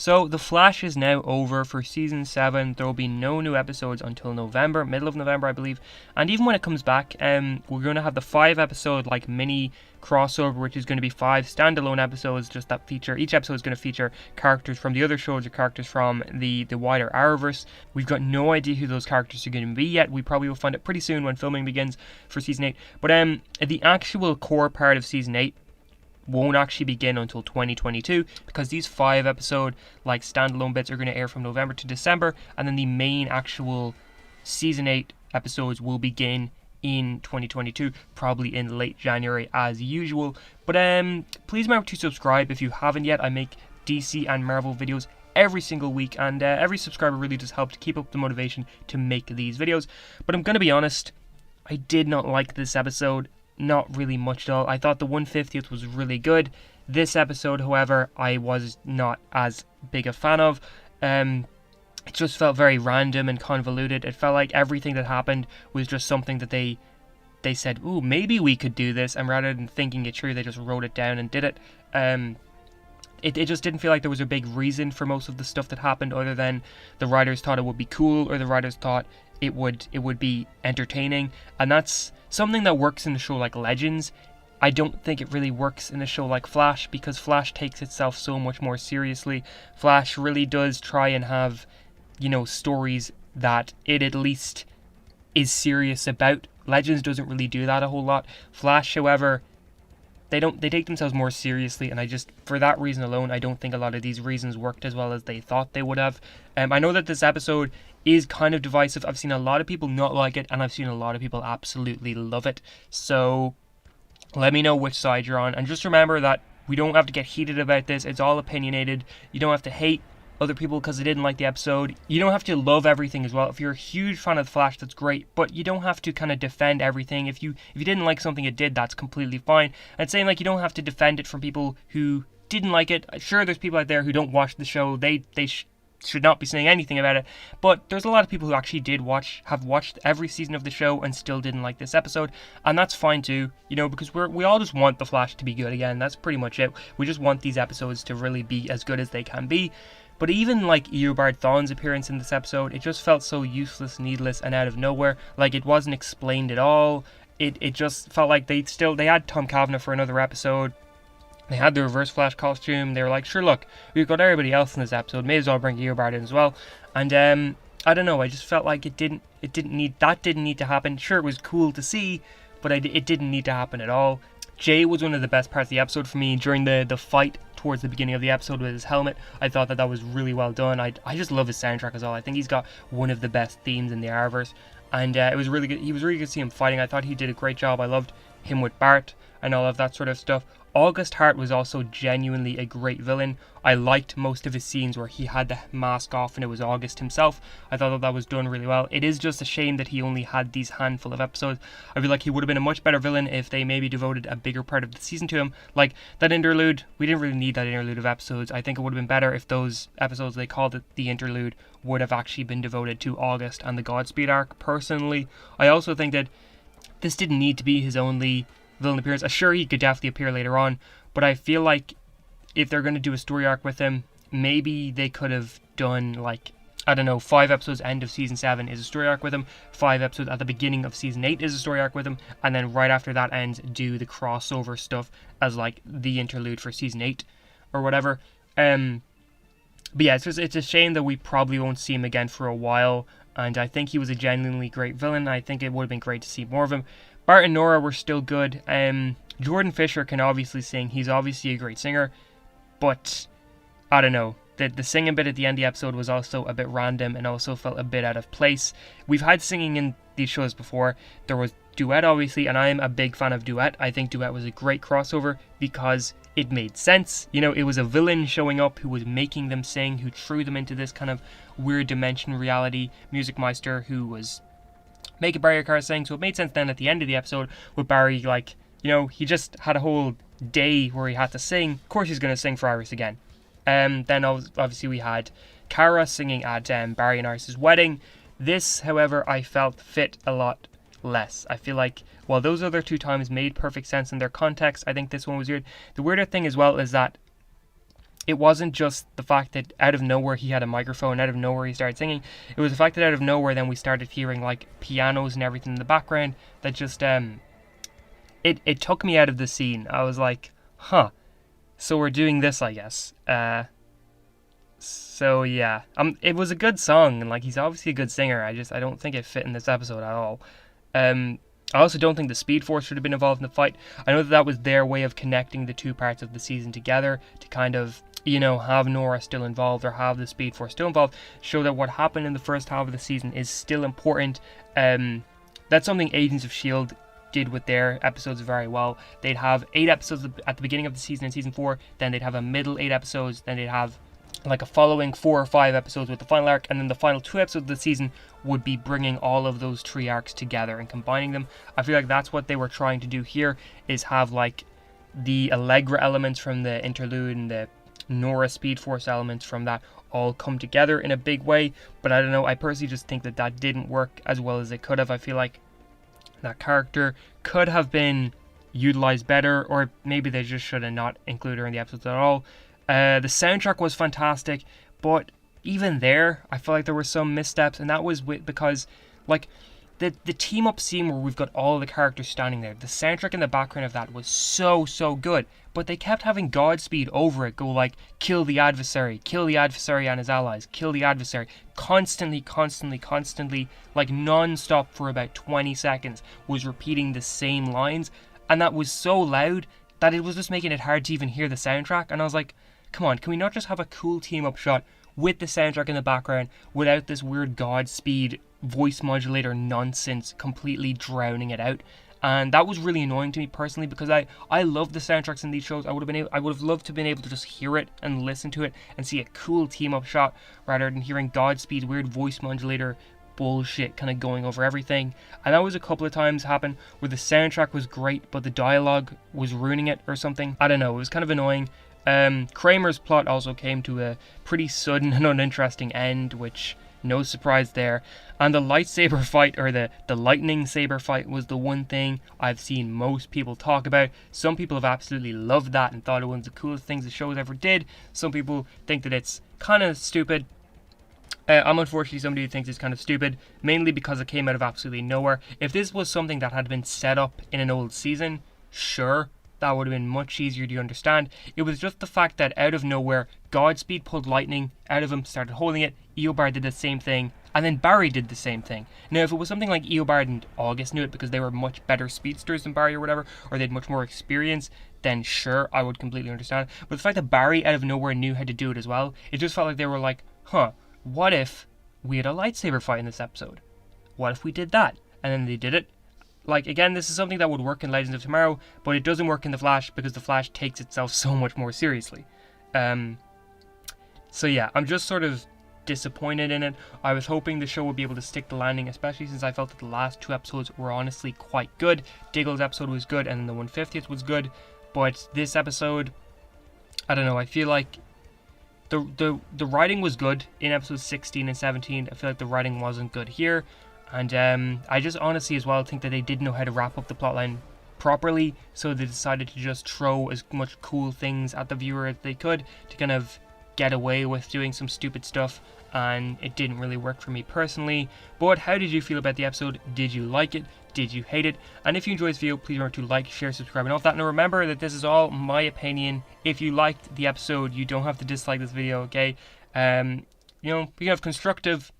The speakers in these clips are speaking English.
So The Flash is now over for season 7. There will be no new episodes until November, middle of November, I believe. And even when it comes back, we're going to have the 5-episode like mini crossover, which is going to be 5 standalone episodes, just that feature. Each episode is going to feature characters from the other shows or characters from the wider Arrowverse. We've got no idea who those characters are going to be yet. We probably will find it pretty soon when filming begins for season 8. But the actual core part of season 8 won't actually begin until 2022, because these 5-episode like standalone bits are going to air from November to December, and then the main actual season 8 episodes will begin in 2022, probably in late January as usual. But please remember to subscribe if you haven't yet. I make DC and Marvel videos every single week, and every subscriber really does help to keep up the motivation to make these videos. But I'm going to be honest, I did not like this episode. Not really much at all. I thought the 150th was really good. This episode, however, I was not as big a fan of. It just felt very random and convoluted. It felt like everything that happened was just something that they said, ooh, maybe we could do this, and rather than thinking it through, they just wrote it down and did it. It just didn't feel like there was a big reason for most of the stuff that happened, other than the writers thought it would be cool, or the writers thought it would be entertaining, and that's something that works in a show like Legends. I don't think it really works in a show like Flash, because Flash takes itself so much more seriously. Flash really does try and have, stories that it at least is serious about. Legends doesn't really do that a whole lot. Flash, however, they take themselves more seriously, and for that reason alone, I don't think a lot of these reasons worked as well as they thought they would have. I know that this episode is kind of divisive. I've seen a lot of people not like it, and I've seen a lot of people absolutely love it. So let me know which side you're on, and just remember that we don't have to get heated about this. It's all opinionated. You don't have to hate other people because they didn't like the episode. You don't have to love everything as well. If you're a huge fan of The Flash, that's great, but you don't have to kind of defend everything. If you didn't like something it did, that's completely fine. And saying like you don't have to defend it from people who didn't like it. Sure, there's people out there who don't watch the show. They should not be saying anything about it, but there's a lot of people who actually have watched every season of the show and still didn't like this episode, and that's fine too, because we all just want The Flash to be good again. That's pretty much it. We just want these episodes to really be as good as they can be. But even like Eobard Thawne's appearance in this episode, it just felt so useless, needless, and out of nowhere. Like, it wasn't explained at all. It just felt like they had Tom Cavanagh for another episode. They had the Reverse Flash costume. They were like, sure, look, we've got everybody else in this episode. May as well bring Eobard in as well. And I don't know. I just felt like it didn't need to happen. Sure, it was cool to see, but it didn't need to happen at all. Jay was one of the best parts of the episode for me during the fight towards the beginning of the episode with his helmet. I thought that was really well done. I just love his soundtrack as well. I think he's got one of the best themes in the Arrowverse, and it was really good. He was really good to see him fighting. I thought he did a great job. I loved him with Bart and all of that sort of stuff. August Hart was also genuinely a great villain. I liked most of his scenes where he had the mask off and it was August himself. I thought that was done really well. It is just a shame that he only had these handful of episodes. I feel like he would have been a much better villain if they maybe devoted a bigger part of the season to him. Like that interlude, we didn't really need that interlude of episodes. I think it would have been better if those episodes, they called it the interlude, would have actually been devoted to August and the Godspeed arc. Personally, I also think that this didn't need to be his only villain appearance. Sure, he could definitely appear later on, but I feel like if they're going to do a story arc with him, maybe they could have done, like, I don't know, 5 episodes end of season 7 is a story arc with him, 5 episodes at the beginning of season 8 is a story arc with him, and then right after that ends, do the crossover stuff as like the interlude for season 8 or whatever. But yeah, it's a shame that we probably won't see him again for a while, and I think he was a genuinely great villain. I think it would have been great to see more of him. Bart and Nora were still good. Jordan Fisher can obviously sing. He's obviously a great singer, but I don't know. The singing bit at the end of the episode was also a bit random and also felt a bit out of place. We've had singing in these shows before. There was duet, obviously, and I'm a big fan of duet. I think duet was a great crossover because it made sense. It was a villain showing up who was making them sing, who threw them into this kind of weird dimension reality. Music Meister, who was making Barry Carr sing, so it made sense then at the end of the episode with Barry, like, he just had a whole day where he had to sing. Of course he's going to sing for Iris again. Then obviously we had Kara singing at Barry and Iris' wedding. This, however, I felt fit a lot less. I feel like while those other 2 times made perfect sense in their context, I think this one was weird. The weirder thing as well is that it wasn't just the fact that out of nowhere he had a microphone, out of nowhere he started singing. It was the fact that out of nowhere then we started hearing like pianos and everything in the background that just it took me out of the scene. I was like, huh, so we're doing this, I guess. So yeah, it was a good song, and like he's obviously a good singer. I don't think it fit in this episode at all. I also don't think the Speed Force should have been involved in the fight. I know that was their way of connecting the two parts of the season together to kind of, have Nora still involved or have the Speed Force still involved, show that what happened in the first half of the season is still important. That's something Agents of S.H.I.E.L.D. did with their episodes very well. They'd have 8 episodes at the beginning of the season in season 4, then they'd have a middle 8 episodes, then they'd have like a following 4 or 5 episodes with the final arc, and then the final 2 episodes of the season would be bringing all of those 3 arcs together and combining them. I feel like that's what they were trying to do here, is have like the Allegra elements from the interlude and the Nora Speed Force elements from that all come together in a big way. But I don't know, I personally just think that didn't work as well as it could have. I feel like that character could have been utilized better, or maybe they just should have not included her in the episodes at all. The soundtrack was fantastic, but even there, I feel like there were some missteps, and that was because, like, the team up scene where we've got all the characters standing there, the soundtrack in the background of that was so good, but they kept having Godspeed over it go like, kill the adversary and his allies, kill the adversary, constantly, like non-stop for about 20 seconds, was repeating the same lines, and that was so loud that it was just making it hard to even hear the soundtrack, and I was like, come on, can we not just have a cool team-up shot with the soundtrack in the background without this weird Godspeed voice modulator nonsense completely drowning it out? And that was really annoying to me personally, because I love the soundtracks in these shows. I would have loved to have been able to just hear it and listen to it and see a cool team-up shot rather than hearing Godspeed's weird voice modulator bullshit kind of going over everything. And that was a couple of times happen where the soundtrack was great but the dialogue was ruining it or something. I don't know, it was kind of annoying. Kramer's plot also came to a pretty sudden and uninteresting end, which, no surprise there. And the lightsaber fight, or the lightning saber fight, was the one thing I've seen most people talk about. Some people have absolutely loved that and thought it was one of the coolest things the show ever did. Some people think that it's kind of stupid. I'm unfortunately somebody who thinks it's kind of stupid, mainly because it came out of absolutely nowhere. If this was something that had been set up in an old season, sure, that would have been much easier to understand. It was just the fact that out of nowhere, Godspeed pulled lightning out of him, started holding it, Eobard did the same thing, and then Barry did the same thing. Now, if it was something like Eobard and August knew it because they were much better speedsters than Barry or whatever, or they had much more experience, then sure, I would completely understand. But the fact that Barry out of nowhere knew how to do it as well, it just felt like they were like, what if we had a lightsaber fight in this episode? What if we did that? And then they did it. Like, again, this is something that would work in Legends of Tomorrow, but it doesn't work in The Flash because The Flash takes itself so much more seriously. So yeah, I'm just sort of disappointed in it. I was hoping the show would be able to stick the landing, especially since I felt that the last 2 episodes were honestly quite good. Diggle's episode was good, and then the 150th was good, but this episode, I don't know, I feel like the writing was good in episodes 16 and 17. I feel like the writing wasn't good here. And I just honestly as well think that they didn't know how to wrap up the plotline properly, so they decided to just throw as much cool things at the viewer as they could to kind of get away with doing some stupid stuff, and it didn't really work for me personally. But how did you feel about the episode? Did you like it? Did you hate it? And if you enjoyed this video, please remember to like, share, subscribe, and all that. Now remember that this is all my opinion. If you liked the episode, you don't have to dislike this video, okay? We can have constructive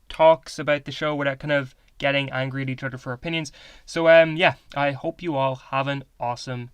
talks about the show without kind of getting angry at each other for opinions. So yeah, I hope you all have an awesome